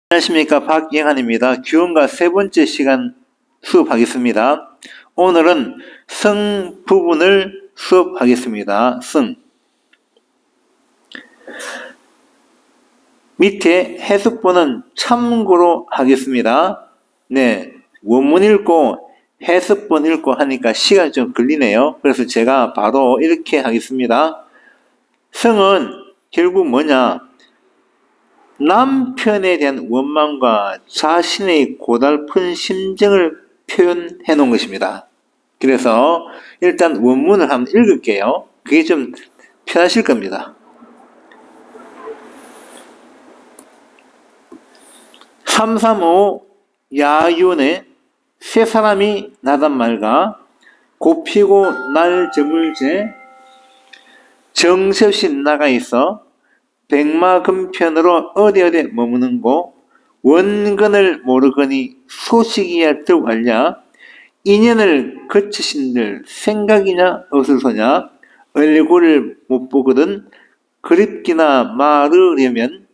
안녕하십니까, 박예한입니다. 규원과 세 번째 시간 수업하겠습니다. 오늘은 성 부분을 수업하겠습니다. 성. 밑에 해석본은 참고로 하겠습니다. 네, 원문 읽고 해석본 읽고 하니까 시간이 좀 걸리네요. 그래서 제가 바로 이렇게 하겠습니다. 성은 결국 뭐냐? 남편에 대한 원망과 자신의 고달픈 심정을 표현해 놓은 것입니다. 그래서 일단 원문을 한번 읽을게요. 그게 좀 편하실 겁니다. 335 야윤에 세 사람이 나단 말가 곱피고 날 저물제 정신없이 나가 있어 백마금편으로 어디 머무는고 원근을 모르거니 소식이야 더욱 알랴 인연을 거치신들 생각이냐 어슬소냐 얼굴을 못 보거든 그립기나 말으려면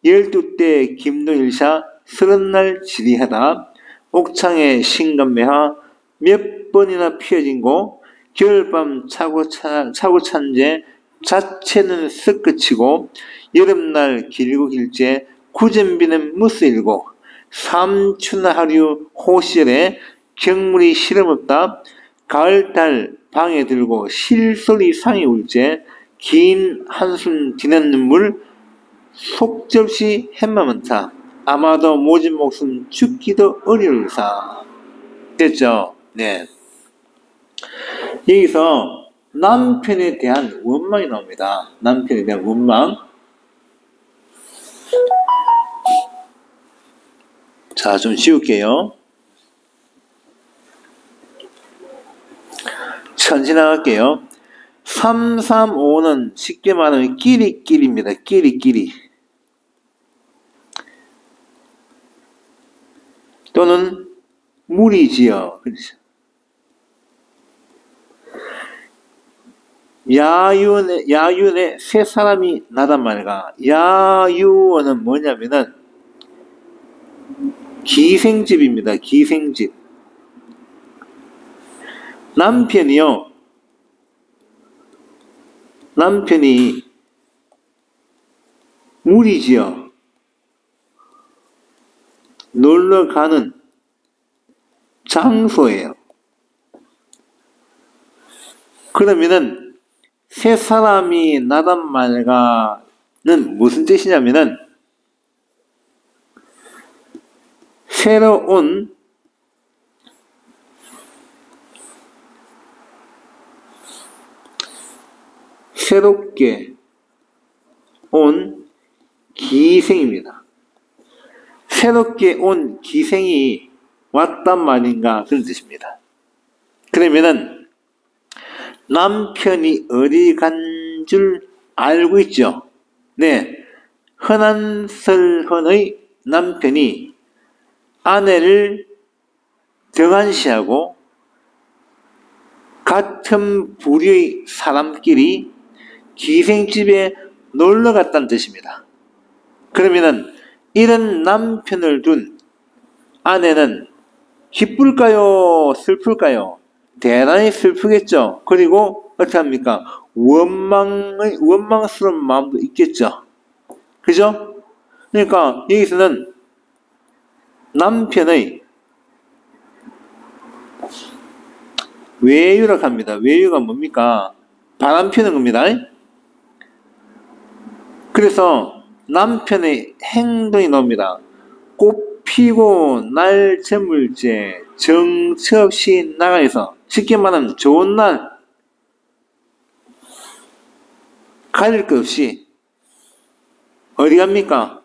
12대 김도일샤 30날 지리하다 옥창에 신감매하 몇 번이나 피어진고 겨울밤 차고 찬제 자체는 쓱끝이고 여름날 길고 길제 구전비는 무스일고 삼춘하류 호시절에 경물이 실험없다 가을달 방에 들고 실소리 상이 울제 긴 한숨 지난 눈물 속접시 햇마먼타 아마도 모진 목숨 죽기도 어려울사. 됐죠? 네. 여기서 남편에 대한 원망이 나옵니다. 남편에 대한 원망. 자, 좀 지울게요. 천천히 나갈게요. 335는 쉽게 말하면 끼리끼리입니다. 끼리끼리. 또는 무리지어. 그렇죠. 야윤에 세 사람이 나단 말이가. 야유어는 뭐냐면은 기생집입니다. 기생집. 남편이 무리지어 놀러 가는 장소예요. 그러면은 세 사람이 나단 말가는 무슨 뜻이냐면은 새롭게 온 기생입니다. 새롭게 온 기생이 왔단 말인가 그런 뜻입니다. 그러면은 남편이 어디 간 줄 알고 있죠? 네. 흔한설헌의 남편이 아내를 등한시하고 같은 부류의 사람끼리 기생집에 놀러 갔다는 뜻입니다. 그러면은 이런 남편을 둔 아내는 기쁠까요? 슬플까요? 대단히 슬프겠죠. 그리고 어떻게 합니까? 원망스러운 마음도 있겠죠. 그죠? 그러니까 여기서는 남편의 외유라고 합니다. 외유가 뭡니까? 바람 피는 겁니다. 그래서 남편의 행동이 나옵니다. 꽃 피고 날 저물제 정처 없이 나가서 쉽게 말하면 좋은 날 가릴 것 없이 어디 갑니까?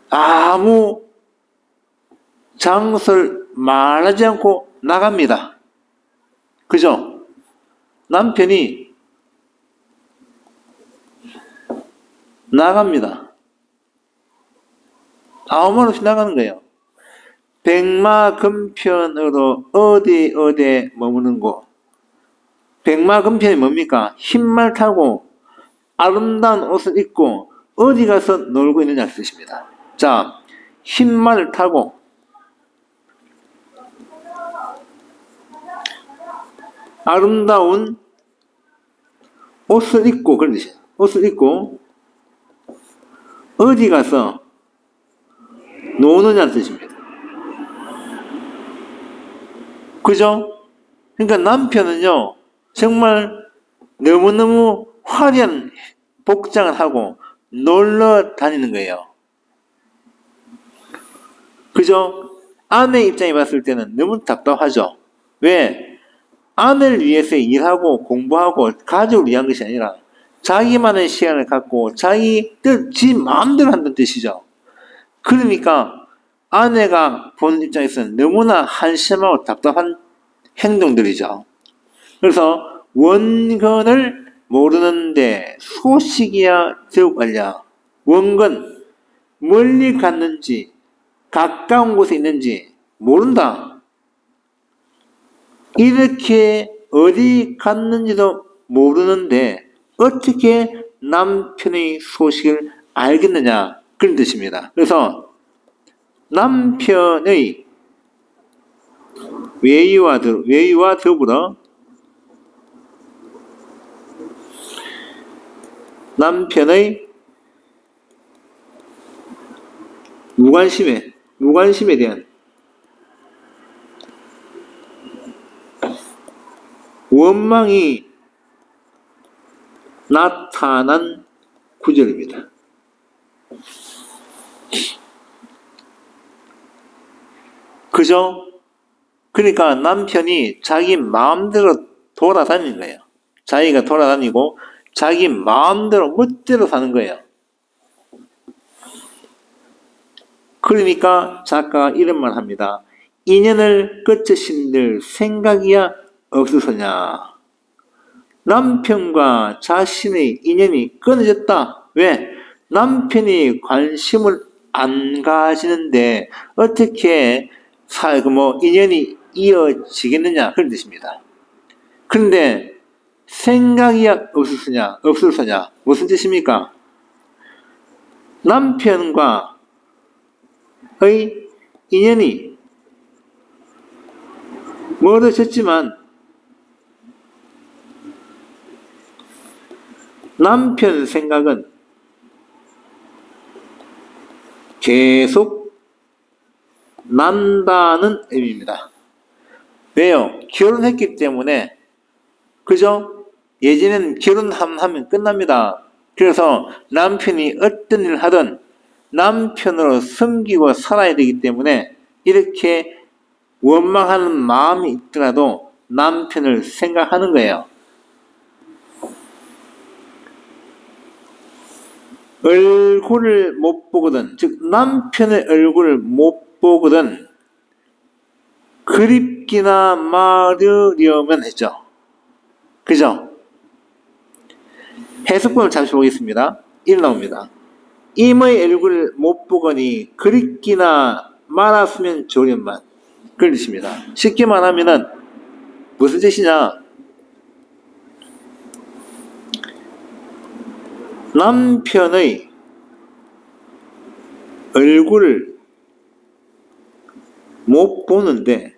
아무 장소를 말하지 않고 나갑니다. 그죠? 남편이 나갑니다. 아무 말 없이 나가는 거예요. 백마금편으로 어디 머무는 곳. 백마금편이 뭡니까? 흰말 타고 아름다운 옷을 입고 어디 가서 놀고 있느냐 그 뜻입니다. 자, 흰 말을 타고 아름다운 옷을 입고, 그런 뜻이에요. 옷을 입고 어디 가서 노느냐는 뜻입니다. 그죠? 그러니까 남편은요, 정말 너무너무 화려한 복장을 하고 놀러 다니는 거예요. 그죠? 아내 입장에 봤을 때는 너무 답답하죠. 왜? 아내를 위해서 일하고 공부하고 가족을 위한 것이 아니라 자기만의 시간을 갖고 자기 뜻, 지 마음대로 한다는 뜻이죠. 그러니까 아내가 보는 입장에서는 너무나 한심하고 답답한 행동들이죠. 그래서 원근을 모르는데 소식이야 더욱 알랴. 원근, 멀리 갔는지 가까운 곳에 있는지 모른다. 이렇게 어디 갔는지도 모르는데 어떻게 남편의 소식을 알겠느냐, 그런 뜻입니다. 그래서 남편의 외유와 더불어 남편의 무관심에 대한 원망이 나타난 구절입니다. 그죠? 그러니까 남편이 자기 마음대로 돌아다니는 거예요. 자기가 돌아다니고 자기 마음대로 멋대로 사는 거예요. 그러니까 작가가 이런 말 합니다. 인연을 끝으신들 생각이야 없으서냐. 남편과 자신의 인연이 끊어졌다. 왜? 남편이 관심을 안 가지는데 어떻게 인연이 이어지겠느냐, 그런 뜻입니다. 그런데 생각이야 없으서냐 무슨 뜻입니까? 남편과의 인연이 멀어졌지만 남편 생각은 계속 난다는 의미입니다. 왜요? 결혼했기 때문에, 그죠? 예전에는 결혼하면 끝납니다. 그래서 남편이 어떤 일을 하든 남편으로 섬기고 살아야 되기 때문에 이렇게 원망하는 마음이 있더라도 남편을 생각하는 거예요. 얼굴을 못 보거든, 즉 남편의 얼굴을 못 보거든 그립기나 마르려면 했죠. 그죠? 해석본을 잠시 보겠습니다. 이렇게 나옵니다. 임의 얼굴을 못 보거니 그립기나 말았으면 좋으련만, 그런 뜻입니다. 쉽게 말하면은 무슨 뜻이냐, 남편의 얼굴을 못 보는데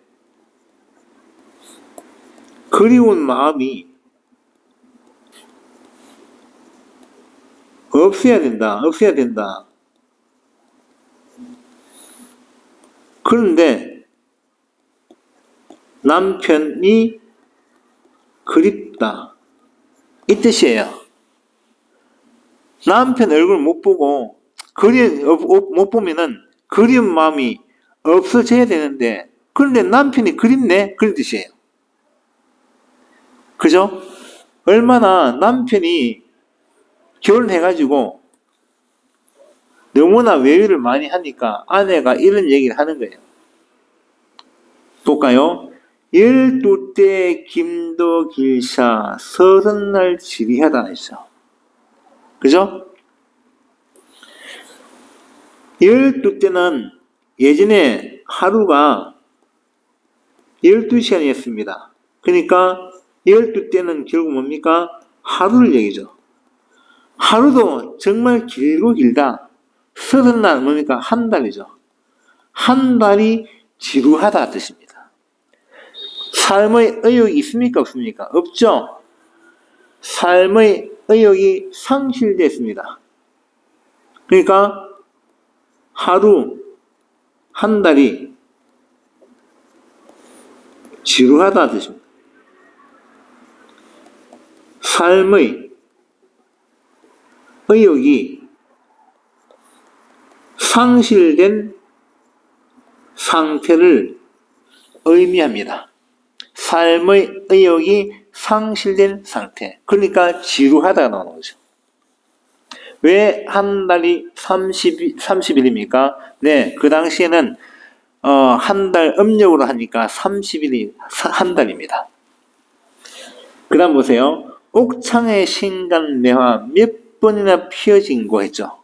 그리운 마음이 없어야 된다. 그런데 남편이 그립다, 이 뜻이에요. 남편 얼굴 못 보고 못 보면은 그리운 마음이 없어져야 되는데, 그런데 남편이 그립네, 그런 뜻이에요. 그죠? 얼마나 남편이 결혼해가지고 너무나 외유를 많이 하니까 아내가 이런 얘기를 하는 거예요. 볼까요? 12대 김도 길샤 서른날 지리하다 했죠. 그죠? 12대는 예전에 하루가 12시간이었습니다. 그러니까 12대는 결국 뭡니까? 하루를 얘기죠. 하루도 정말 길고 길다. 서른날 뭡니까? 한 달이죠. 한 달이 지루하다 뜻입니다. 삶의 의욕이 있습니까? 없습니까? 없죠. 삶의 의욕이 상실됐습니다. 그러니까 하루, 한 달이 지루하다 뜻입니다. 삶의 의욕이 상실된 상태를 의미합니다. 삶의 의욕이 상실된 상태. 그러니까 지루하다가 나오는 거죠. 왜 한 달이 30일입니까? 네, 그 당시에는 한 달 음력으로 하니까 30일이 한 달입니다. 그 다음 보세요. 옥창의 신간매화 몇 번이나 피어진고 했죠.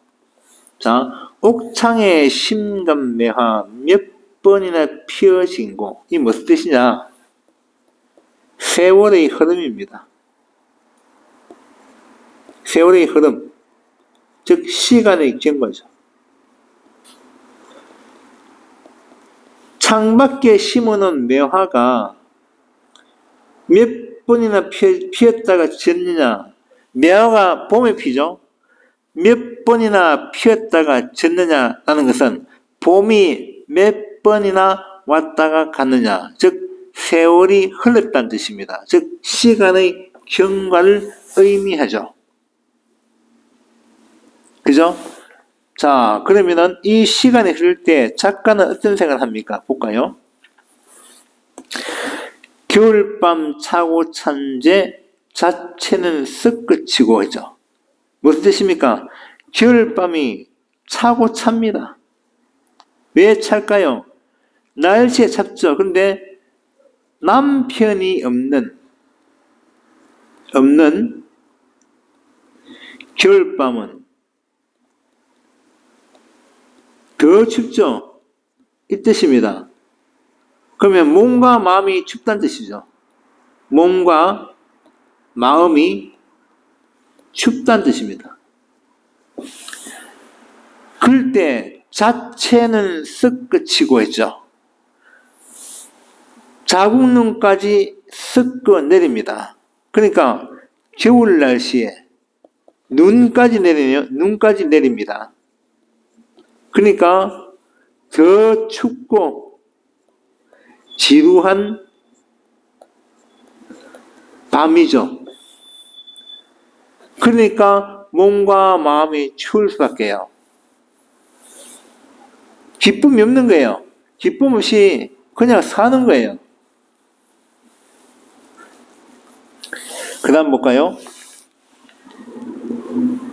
자, 옥창의 신간매화 몇 번이나 피어진고. 이 무슨 뜻이냐? 세월의 흐름입니다. 세월의 흐름. 즉 시간의 경과죠. 창밖에 심어놓은 매화가 몇 번이나 피었다가 졌느냐. 매화가 봄에 피죠. 몇 번이나 피었다가 졌느냐라는 것은 봄이 몇 번이나 왔다가 갔느냐. 즉 세월이 흘렀다는 뜻입니다. 즉 시간의 경과를 의미하죠. 그죠? 자, 그러면은 이 시간이 흐를 때 작가는 어떤 생각을 합니까? 볼까요? 겨울밤 차고 찬제 자체는 쓱 그치고 하죠. 무슨 뜻입니까? 겨울밤이 차고 찹니다. 왜 찰까요? 날씨에 찹죠. 그런데 남편이 없는 겨울밤은 더 춥죠. 이 뜻입니다. 그러면 몸과 마음이 춥다는 뜻이죠. 몸과 마음이 춥다는 뜻입니다. 그럴 때 자체는 쓱 그치고 했죠. 자국눈까지 쓱 내립니다. 그러니까 겨울 날씨에 눈까지 내립니다. 그러니까 더 춥고 지루한 밤이죠. 그러니까 몸과 마음이 추울 수밖에요. 기쁨이 없는 거예요. 기쁨 없이 그냥 사는 거예요. 그 다음 볼까요?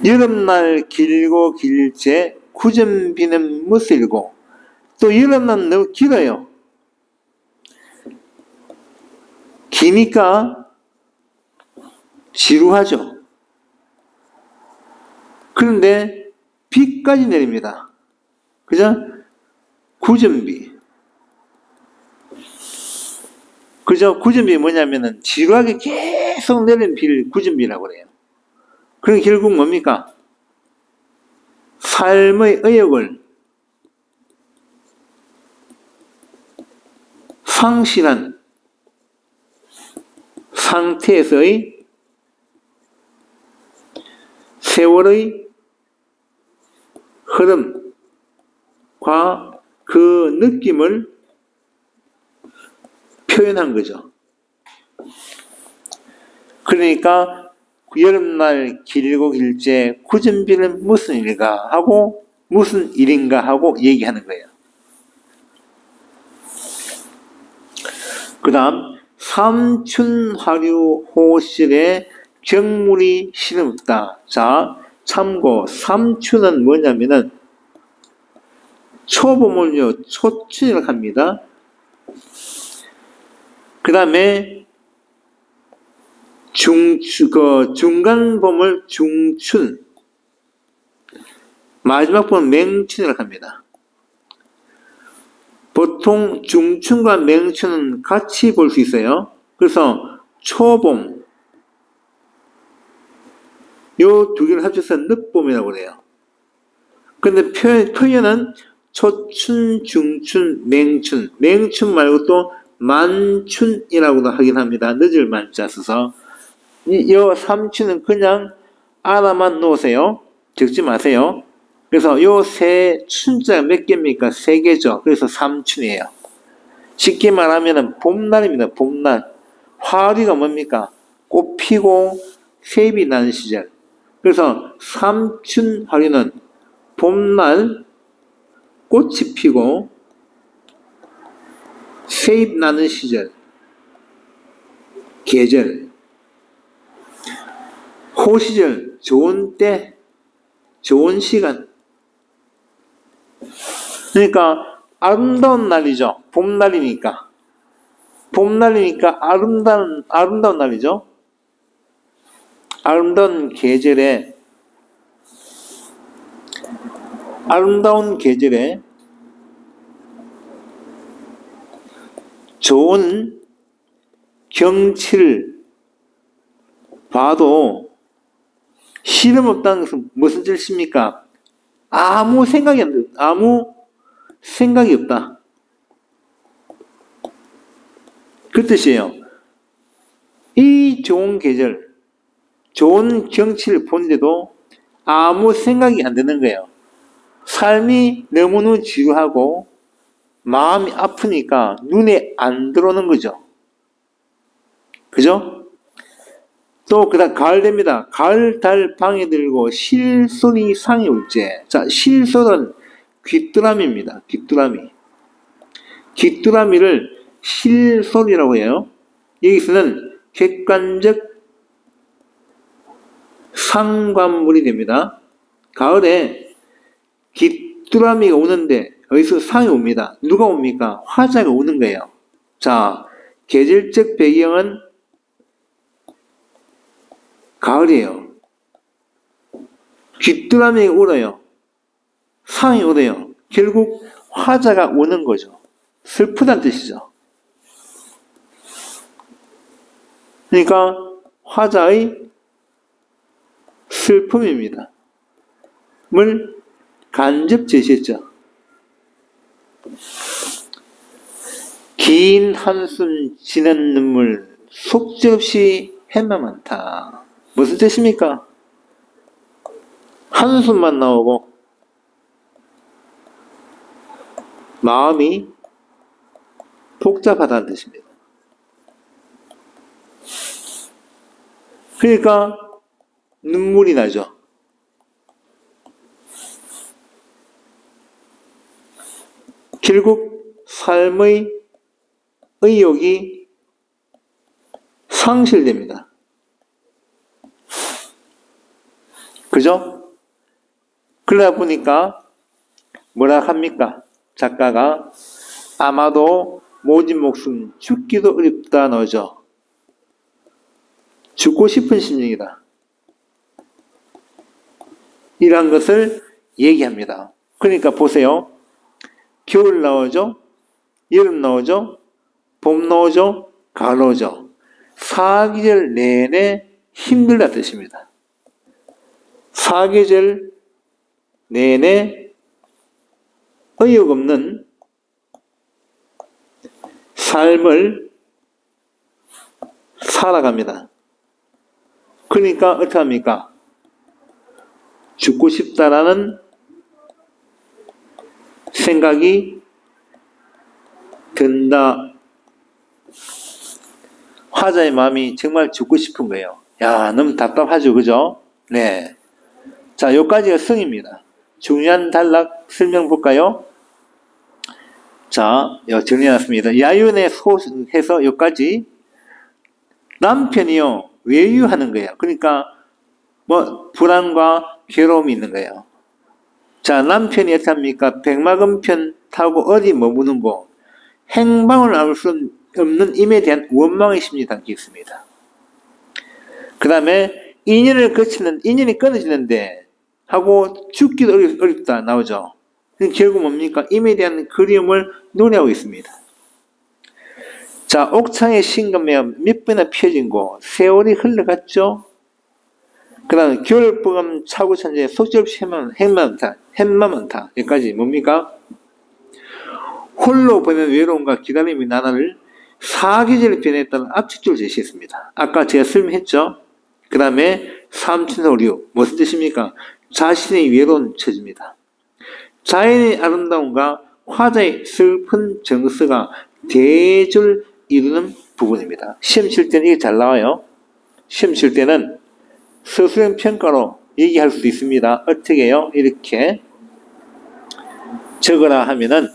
여름날 길고 길제 구전비는 무슬고. 또 여름날 너무 길어요. 기니까 지루하죠. 그런데 비까지 내립니다. 그죠? 구전비. 그죠? 구전비 뭐냐면은 지루하게 계속 내리는 비를 구전비라고 그래요. 그럼 결국 뭡니까? 삶의 의욕을 상실한 상태에서의 세월의 흐름과 그 느낌을 표현한 거죠. 그러니까 여름날 길고 길제 구전비는 무슨 일인가 하고 무슨 일인가 하고 얘기하는 거예요. 그 다음 삼춘화류 호실에 경물이 실없다. 자, 참고 삼춘은 뭐냐면은 초봄을요 초춘이라고 합니다. 그 다음에 중간 봄을 중춘, 마지막 봄은 맹춘이라고 합니다. 보통 중춘과 맹춘은 같이 볼 수 있어요. 그래서 초봄, 요 두 개를 합쳐서 늦봄이라고 그래요. 근데 표현은 초춘, 중춘, 맹춘. 맹춘 말고 또 만춘이라고도 하긴 합니다. 늦을 만자 써서. 이 3춘은 그냥 알아만 놓으세요. 적지 마세요. 그래서 요 세 춘자가 몇 개입니까? 3개죠. 그래서 3춘이에요. 쉽게 말하면 봄날입니다. 봄날. 화류가 뭡니까? 꽃 피고 새잎이 나는 시절. 그래서 삼춘 화류는 봄날 꽃이 피고 새잎 나는 시절, 계절. 호시절, 좋은 때, 좋은 시간. 그러니까 아름다운 날이죠. 봄날이니까. 봄날이니까 아름다운 날이죠. 아름다운 계절에 좋은 경치를 봐도 시름 없다는 것은 무슨 뜻입니까? 아무 생각이 없다. 그 뜻이에요. 이 좋은 계절, 좋은 경치를 보는데도 아무 생각이 안 드는 거예요. 삶이 너무너무 지루하고 마음이 아프니까 눈에 안 들어오는 거죠. 그죠? 또 그다음 가을 됩니다. 가을 달 방에 들고 실소리 상이 올제. 자, 실소는 귀뚜라미입니다. 귀뚜라미를 실소리라고 해요. 여기서는 객관적 상관물이 됩니다. 가을에 귀뚜라미가 오는데 어디서 상이 옵니다. 누가 옵니까? 화자가 오는 거예요. 자, 계절적 배경은 가을이에요. 귀뚜라미가 울어요. 상이 오래요. 결국 화자가 오는 거죠. 슬프다는 뜻이죠. 그러니까 화자의 슬픔입니다. 을 간접 제시했죠. 긴 한숨 지는 눈물 속절없이 해만 많다. 무슨 뜻입니까? 한숨만 나오고 마음이 복잡하다는 뜻입니다. 그러니까 눈물이 나죠. 결국 삶의 의욕이 상실됩니다. 그죠? 그러다 보니까 뭐라 합니까? 작가가 아마도 모진 목숨 죽기도 어렵다 너죠. 죽고 싶은 심정이다. 이러한 것을 얘기합니다. 그러니까 보세요. 겨울 나오죠? 여름 나오죠? 봄 나오죠? 가을 나오죠? 사계절 내내 힘들다 뜻입니다. 사계절 내내 의욕 없는 삶을 살아갑니다. 그러니까 어떻게 합니까? 죽고 싶다라는 생각이 든다. 화자의 마음이 정말 죽고 싶은 거예요. 야, 너무 답답하죠, 그죠? 네. 자, 여기까지가 성입니다. 중요한 단락 설명 볼까요? 자, 정리해놨습니다. 야윤의 소해서 여기까지. 남편이요, 외유하는 거예요. 그러니까, 불안과 괴로움이 있는 거예요. 자, 남편이 어떻게 합니까? 백마금편 타고 어디 머무는고, 행방을 알 수 없는 임에 대한 원망의 심리 담겨 있습니다. 그 다음에, 인연이 끊어지는데, 하고 죽기도 어렵다 나오죠. 결국 뭡니까? 임에 대한 그리움을 노래하고 있습니다. 자, 옥창의 신금매가 몇 번이나 펴진 거, 세월이 흘러갔죠? 그 다음 겨울밤 차고천재 속절없이 행만 많다. 여기까지 뭡니까? 홀로 보면 외로움과 기다림이 나날을 사계절 변화에 따른 압축적으로 제시했습니다. 아까 제가 설명했죠. 그 다음에 삼춘호류 무슨 뜻입니까? 자신의 외로운 처지입니다. 자연의 아름다움과 화자의 슬픈 정서가 대조를 이루는 부분입니다. 시험 칠 때는 이게 잘 나와요. 시험 칠 때는 서술형 평가로 얘기할 수도 있습니다. 어떻게 해요? 이렇게 적어라 하면은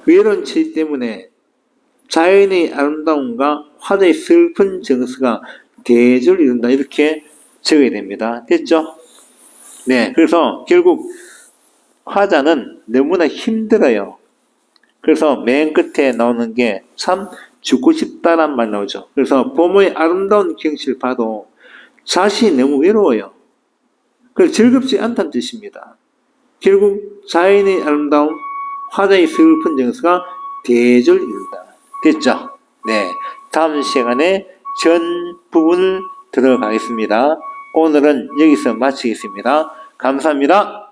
외로운 처지 때문에 자연의 아름다움과 화자의 슬픈 정서가 대조를 이룬다. 이렇게 적어야 됩니다. 됐죠? 네. 그래서 결국 화자는 너무나 힘들어요. 그래서 맨 끝에 나오는 게 참 죽고 싶다란 말 나오죠. 그래서 봄의 아름다운 경치를 봐도 자신이 너무 외로워요. 그래서 즐겁지 않다는 뜻입니다. 결국 자연의 아름다움, 화자의 슬픈 정서가 대조를 이룬다. 됐죠? 네. 다음 시간에 전 부분을 들어가겠습니다. 오늘은 여기서 마치겠습니다. 감사합니다.